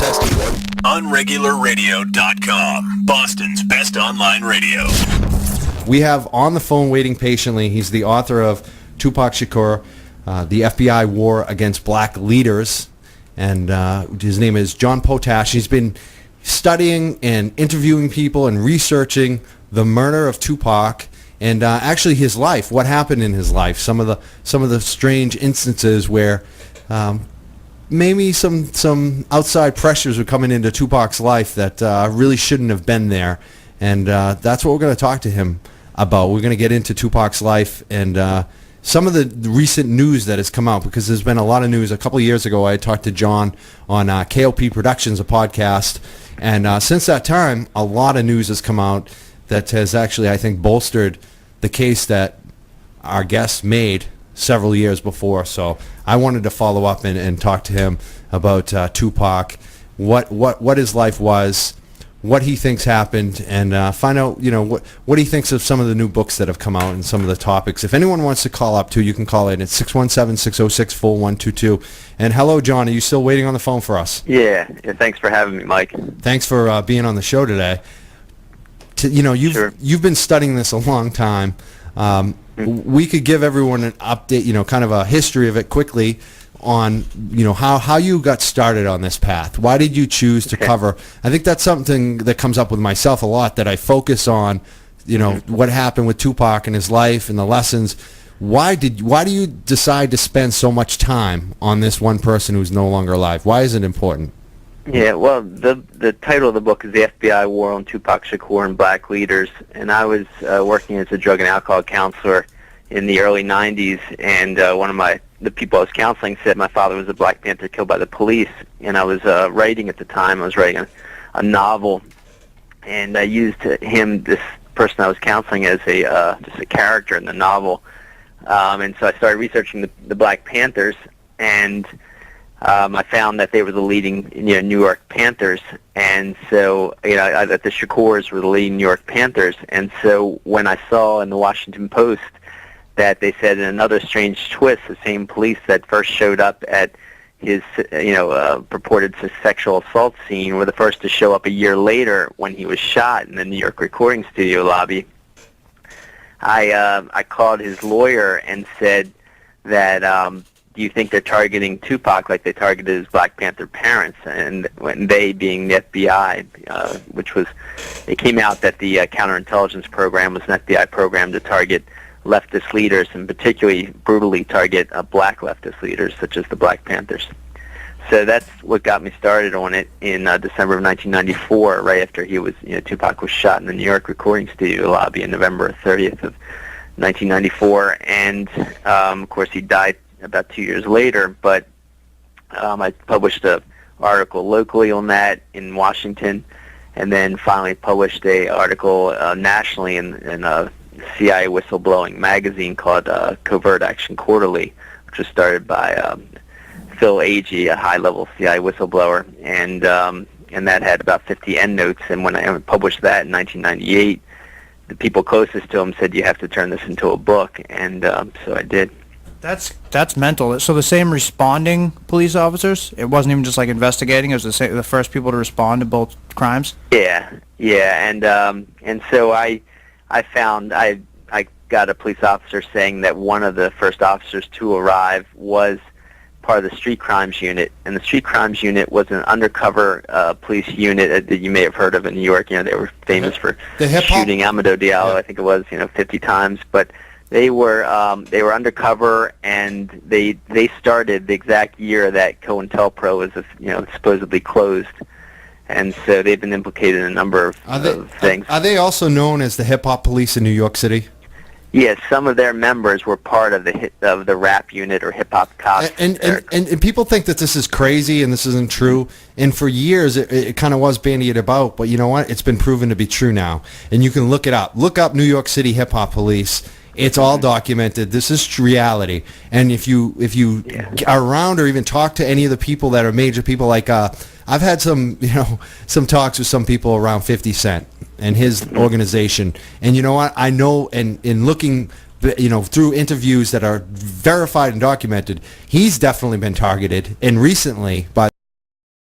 access to unregularradio.com, Boston's best online radio. We have on the phone waiting patiently. He's the author of Tupac Shakur, the FBI War Against Black Leaders, and his name is John Potash. He's been studying and interviewing people and researching the murder of Tupac and actually his life, what happened in his life, some of the strange instances where maybe some outside pressures were coming into Tupac's life that really shouldn't have been there, and that's what we're going to talk to him about. We're going to get into Tupac's life and some of the recent news that has come out, because there's been a lot of news. A couple of years ago, I talked to John on KOP Productions, a podcast, and since that time, a lot of news has come out that has actually, I think, bolstered the case that our guest made several years before. So I wanted to follow up and talk to him about Tupac, what his life was, what he thinks happened, and find out, what he thinks of some of the new books that have come out and some of the topics. If anyone wants to call up too, you can call in at 617-606-4122. And hello, John. Are you still waiting on the phone for us? Yeah. Thanks for having me, Mike. Thanks for being on the show today. You've been studying this a long time. We could give everyone an update, kind of a history of it quickly on, how you got started on this path. Why did you choose to cover? I think that's something that comes up with myself a lot, that I focus on, what happened with Tupac and his life and the lessons. Why do you decide to spend so much time on this one person who's no longer alive? Why is it important? Yeah, well, the title of the book is The FBI War on Tupac Shakur and Black Leaders, and I was working as a drug and alcohol counselor in the early 90s, and one of the people I was counseling said my father was a Black Panther killed by the police, and I was writing at the time. I was writing a novel, and I used him, this person I was counseling, as just a character in the novel, and so I started researching the Black Panthers, and I found that they were the leading, New York Panthers, and so, that the Shakurs were the leading New York Panthers, and so when I saw in the Washington Post that they said, in another strange twist, the same police that first showed up at his, purported sexual assault scene were the first to show up a year later when he was shot in the New York recording studio lobby, I called his lawyer and said that, do you think they're targeting Tupac like they targeted his Black Panther parents? And when they being the FBI, it came out that the counterintelligence program was an FBI program to target leftist leaders, and particularly brutally target black leftist leaders such as the Black Panthers. So that's what got me started on it in December of 1994, right after Tupac was shot in the New York recording studio lobby on November 30th of 1994, and of course he died about 2 years later, but I published an article locally on that in Washington, and then finally published an article nationally in a CIA whistleblowing magazine called Covert Action Quarterly, which was started by Phil Agee, a high-level CIA whistleblower, and that had about 50 endnotes, and when I published that in 1998, the people closest to him said, you have to turn this into a book, and so I did. That's mental. So the same responding police officers? It wasn't even just like investigating. It was the first people to respond to both crimes. Yeah, and so I found I got a police officer saying that one of the first officers to arrive was part of the street crimes unit, and the street crimes unit was an undercover police unit that you may have heard of in New York. They were famous for shooting Amadou Diallo, I think it was, 50 times, but they were undercover, and they started the exact year that COINTELPRO was supposedly closed, and so they've been implicated in a number of things. Are they also known as the hip hop police in New York City? Yes, some of their members were part of the rap unit or hip hop cops. And people think that this is crazy and this isn't true. And for years it kind of was bandied about, but you know what? It's been proven to be true now. And you can look it up. Look up New York City hip hop police. It's all documented. This is reality. And if you are around or even talk to any of the people that are major people, like I've had some talks with some people around 50 Cent and his organization. And you know what? I know, and in looking, through interviews that are verified and documented, he's definitely been targeted, and recently by